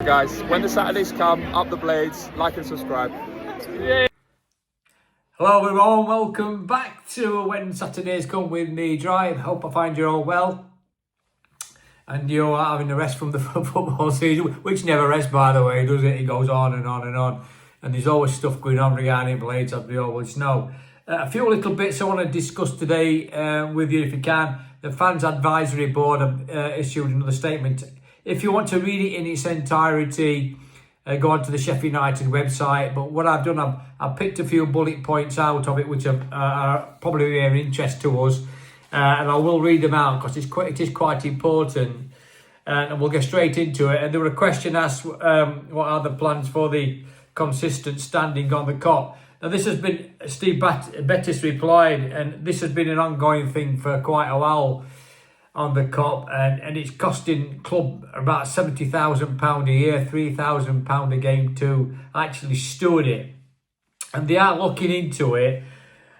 guys, when the Saturdays come, up the blades, like and subscribe. Hello everyone, welcome back to When Saturdays Come with me, Drive. Hope I find you all well and you're having a rest from the football season, which never rests, by the way, does it? It goes on and on and on, and there's always stuff going on regarding blades, as we always know. A few little bits I want to discuss today with you, if you can. The Fans Advisory Board have issued another statement. If you want to read it in its entirety, go on to the Sheffield United website. But what I've done, I've picked a few bullet points out of it, which are probably of interest to us. And I will read them out because it is quite important. And we'll get straight into it. And there were a question asked, what are the plans for the consistent standing on the Kop? Now this has been, Steve Bettis replied, and this has been an ongoing thing for quite a while on the Kop, and it's costing club about £70,000 a year, £3,000 a game to actually steward it. And they are looking into it,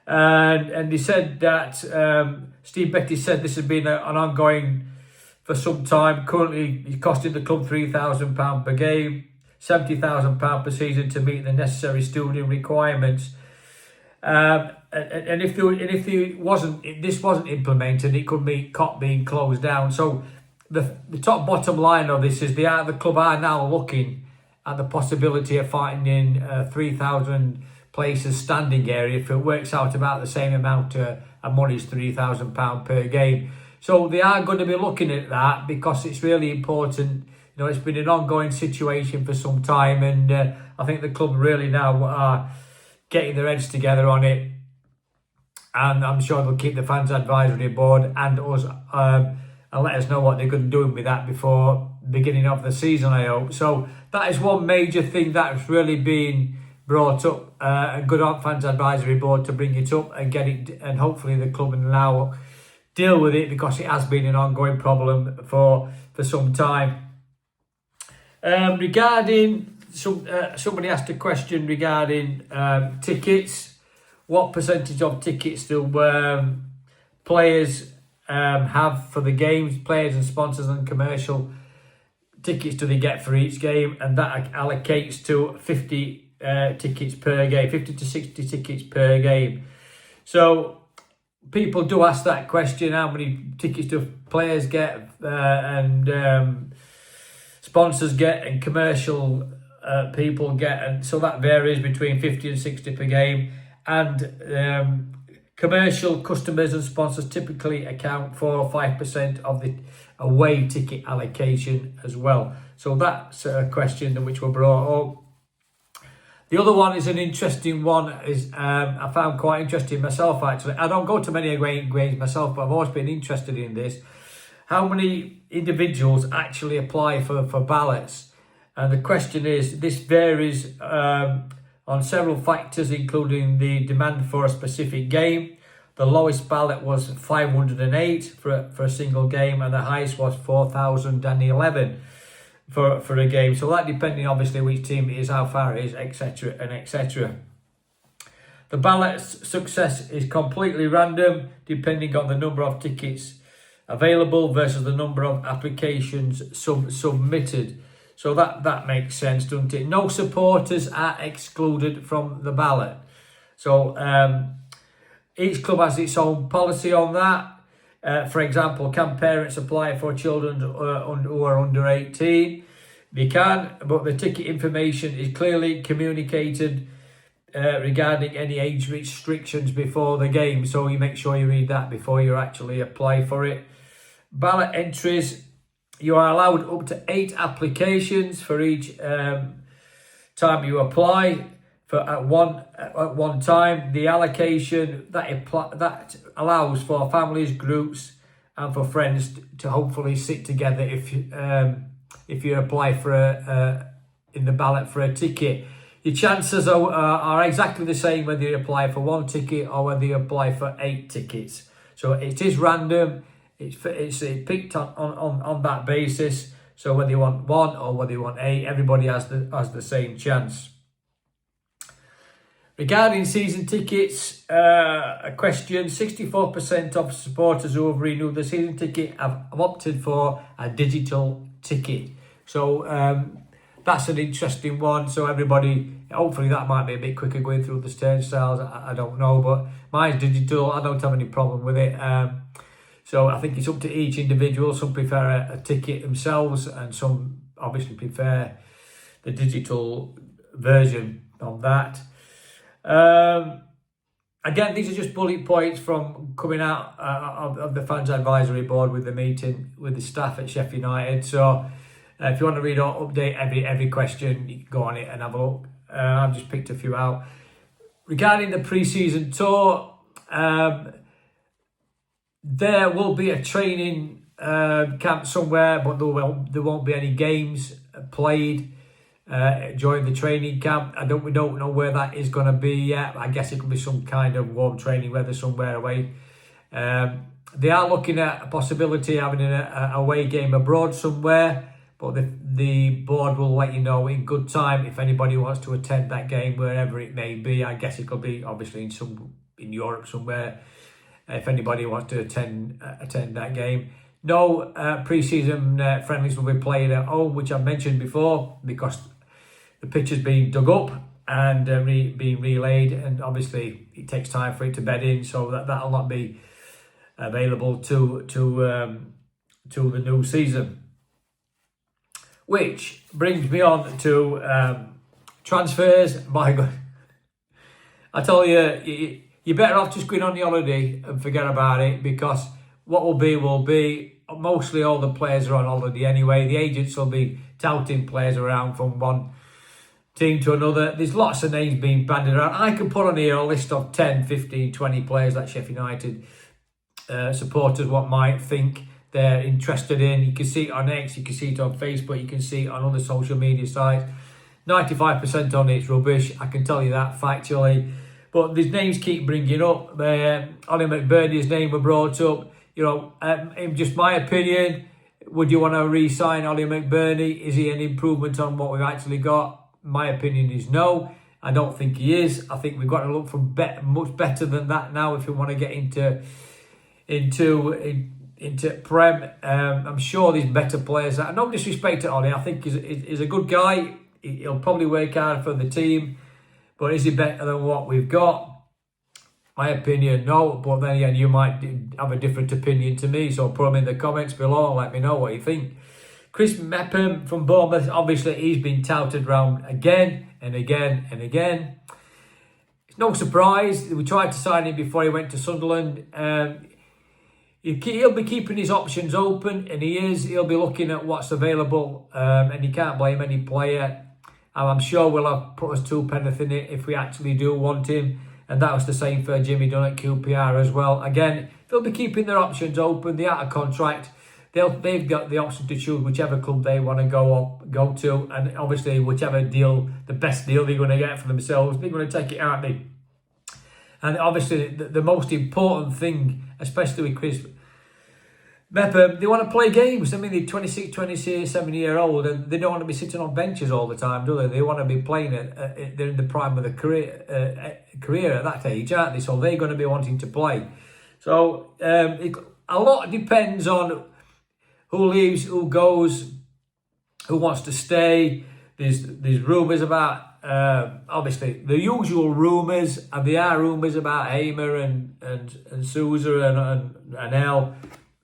and they said that, Steve Bettis said this has been an ongoing for some time. Currently it's costing the club £3,000 per game, £70,000 per season to meet the necessary stewarding requirements. And if this wasn't implemented, it could mean Kop being closed down. So the top bottom line of this is the club are now looking at the possibility of finding 3,000 places standing area if it works out about the same amount of money as £3,000 per game. So they are going to be looking at that because it's really important. You know, it's been an ongoing situation for some time, and I think the club really now are getting their heads together on it, and I'm sure they'll keep the Fans Advisory Board and us and let us know what they're going to do with that before the beginning of the season, I hope. So that is one major thing that's really been brought up, and good on Fans Advisory Board to bring it up and get it, and hopefully the club will now deal with it because it has been an ongoing problem for some time. Regarding somebody asked a question regarding tickets. What percentage of tickets do players have for the games? Players and sponsors and commercial tickets do they get for each game? And that allocates to 50 tickets per game, 50 to 60 tickets per game. So people do ask that question: how many tickets do players get and sponsors get and commercial people get? And so that varies between 50 and 60 per game. And commercial customers and sponsors typically account for 5% of the away ticket allocation as well. So that's a question which were brought up. The other one is an interesting one. I found quite interesting myself, actually. I don't go to many away games myself, but I've always been interested in this. How many individuals actually apply for ballots? And the question is, this varies on several factors, including the demand for a specific game. The lowest ballot was 508 for a single game, and the highest was 4,011 for a game. So that depending obviously which team it is, how far it is, etc. and etc. The ballot's success is completely random, depending on the number of tickets available versus the number of applications submitted. So that makes sense, doesn't it? No supporters are excluded from the ballot. So each club has its own policy on that. For example, can parents apply for children who are under 18? They can, but the ticket information is clearly communicated regarding any age restrictions before the game. So you make sure you read that before you actually apply for it. Ballot entries. You are allowed up to 8 applications for each time you apply at one time. The allocation that allows for families, groups, and for friends to hopefully sit together if you apply for in the ballot for a ticket. Your chances are exactly the same whether you apply for 1 ticket or whether you apply for 8 tickets. So it is random. It's picked on that basis. So whether you want 1 or whether you want 8, everybody has the same chance. Regarding season tickets, a question: 64% of supporters who have renewed the season ticket have opted for a digital ticket. So that's an interesting one. So everybody, hopefully that might be a bit quicker going through the turnstiles. I don't know, but mine's digital. I don't have any problem with it. So I think it's up to each individual. Some prefer a ticket themselves, and some obviously prefer the digital version of that. Again, these are just bullet points from coming out of the fans advisory board with the meeting with the staff at Sheffield United. So if you want to read or update every question, you can go on it and have a look. I've just picked a few out. Regarding the pre-season tour, there will be a training camp somewhere, but there won't be any games played during the training camp. We don't know where that is going to be yet. I guess it could be some kind of warm training weather somewhere away. They are looking at a possibility of having an away game abroad somewhere, but the board will let you know in good time if anybody wants to attend that game, wherever it may be. I guess it could be obviously in Europe somewhere, if anybody wants to attend that game. No pre-season friendlies will be played at home, which I've mentioned before, because the pitch has been dug up and being relayed, and obviously it takes time for it to bed in, so that'll not be available to the new season. Which brings me on to transfers. My God, I tell you, you're better off just going on your holiday and forget about it, because what will be mostly all the players are on holiday anyway. The agents will be touting players around from one team to another. There's lots of names being banded around. I can put on here a list of 10, 15, 20 players that Sheffield United supporters what might think they're interested in. You can see it on X, you can see it on Facebook, you can see it on other social media sites. 95% on it's rubbish, I can tell you that factually. But these names keep bringing up. Ollie McBurney's name were brought up. You know, in just my opinion, would you want to re-sign Ollie McBurney? Is he an improvement on what we've actually got? My opinion is no. I don't think he is. I think we've got to look for much better than that now if we want to get into Prem. I'm sure there's better players. No disrespect to Ollie. I think he's a good guy. He'll probably work hard for the team. But is he better than what we've got? My opinion, no. But then again, you might have a different opinion to me. So put them in the comments below and let me know what you think. Chris Mepham from Bournemouth, obviously he's been touted around again and again and again. It's no surprise. We tried to sign him before he went to Sunderland. He'll be keeping his options open, and he is. He'll be looking at what's available, and you can't blame any player. I'm sure we'll have put us two penneth in it if we actually do want him. And that was the same for Jimmy Dunn at QPR as well. Again, they'll be keeping their options open. They're out of contract. They've got the option to choose whichever club they want to go to. And obviously, whichever deal, the best deal they're going to get for themselves, they're going to take it, aren't they? And obviously, the most important thing, especially with Chris Mepham, they want to play games. I mean, they're 26, 27-year-old, and they don't want to be sitting on benches all the time, do they? They want to be playing they're in the prime of the career at that age, aren't they? So they're going to be wanting to play. So a lot depends on who leaves, who goes, who wants to stay. There's rumours about, obviously, the usual rumours, and there are rumours about Hamer and Sousa and El.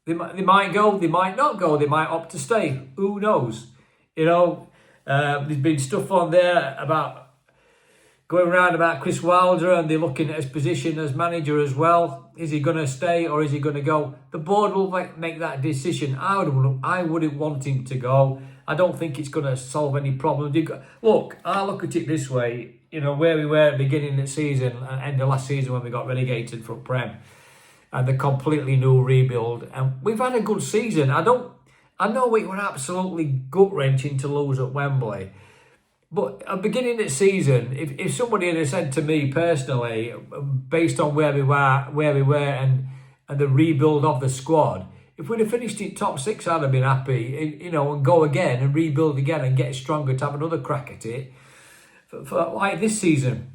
They might go, they might not go, they might opt to stay. Who knows? You know, there's been stuff on there about going around about Chris Wilder, and they're looking at his position as manager as well. Is he going to stay or is he going to go? The board will make that decision. I wouldn't want him to go. I don't think it's going to solve any problems. Look, I look at it this way. You know, where we were at the beginning of the season and end of last season when we got relegated from Prem. And the completely new rebuild, and we've had a good season. I know it was absolutely gut-wrenching to lose at Wembley, but at the beginning of the season, if somebody had said to me personally, based on where we were, and the rebuild of the squad, if we'd have finished it top six, I'd have been happy, you know, and go again and rebuild again and get stronger to have another crack at it for like this season.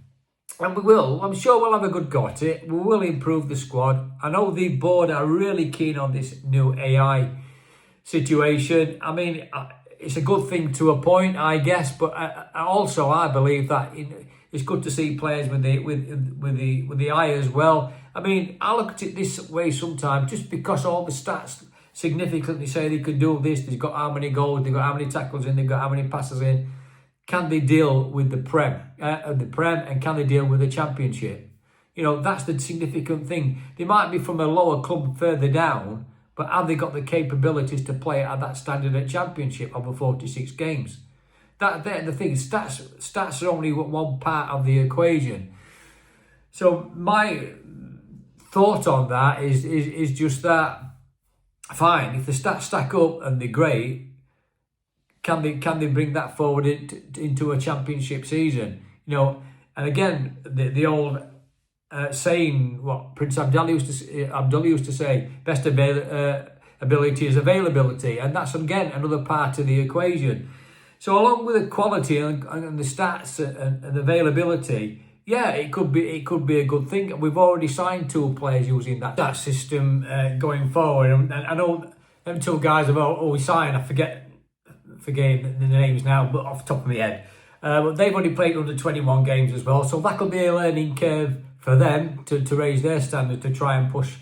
And we will. I'm sure we'll have a good go at it. We will improve the squad. I know the board are really keen on this new AI situation. I mean, it's a good thing to a point, I guess. But I believe that it's good to see players with the eye as well. I mean, I look at it this way sometimes, just because all the stats significantly say they can do this. They've got how many goals, they've got how many tackles in, they've got how many passes in. Can they deal with the Prem, and can they deal with the Championship? You know, that's the significant thing. They might be from a lower club further down, but have they got the capabilities to play at that standard at Championship over 46 games? They're the thing. Stats are only one part of the equation. So my thought on that is just that, fine, if the stats stack up and they're great, can they bring that forward into a Championship season? You know, and again, the old saying, what Prince Abdullah used to say, best ability is availability, and that's again another part of the equation. So along with the quality and the stats and availability, yeah, it could be a good thing. We've already signed 2 players using that system going forward, and I know them 2 guys have always signed. I forget the names now, but off the top of my head. But they've only played under 21 games as well, so that could be a learning curve for them to raise their standards, to try and push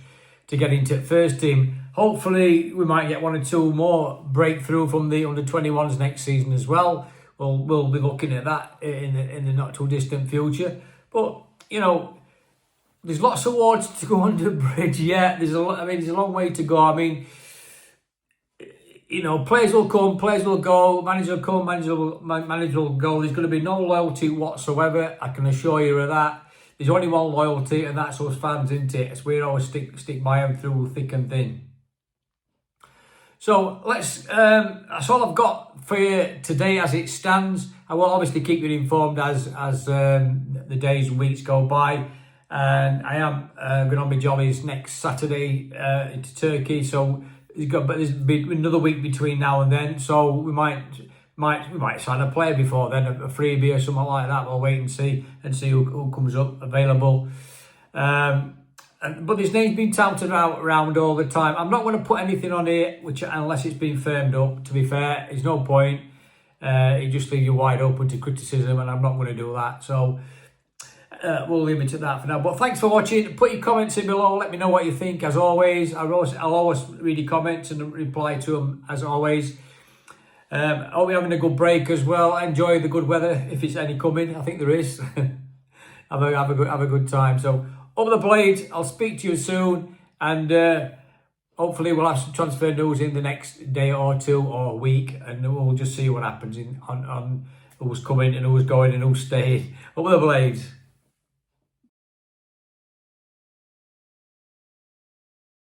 to get into the first team. Hopefully, we might get 1 or 2 more breakthrough from the under 21s next season as well. We'll be looking at that in the not too distant future. But you know, there's lots of water to go under the bridge yet. There's a long way to go. I mean, you know, players will come, players will go, manager will come, manager will go. There's going to be no loyalty whatsoever. I can assure you of that. There's only one loyalty, and that's us fans, isn't it? It's we always stick by them through thick and thin. So that's all I've got for you today as it stands. I will obviously keep you informed as the days and weeks go by. And I am going on my jollies next Saturday into Turkey. So there's another week between now and then. So we might sign a player before then, a freebie or something like that. We'll wait and see who comes up available. But his name's been touted around all the time. I'm not going to put anything on here unless it's been firmed up. To be fair, there's no point. It just leaves you wide open to criticism, and I'm not going to do that. So we'll leave it at that for now. But thanks for watching. Put your comments in below. Let me know what you think. As always, I'll always read your comments and reply to them as always. I hope you're having a good break as well. Enjoy the good weather if it's any coming. I think there is. have a good time. So over the blade. I'll speak to you soon, and hopefully we'll have some transfer news in the next day or 2 or week, and we'll just see what happens on who's coming and who's going and who's staying. Over the blades.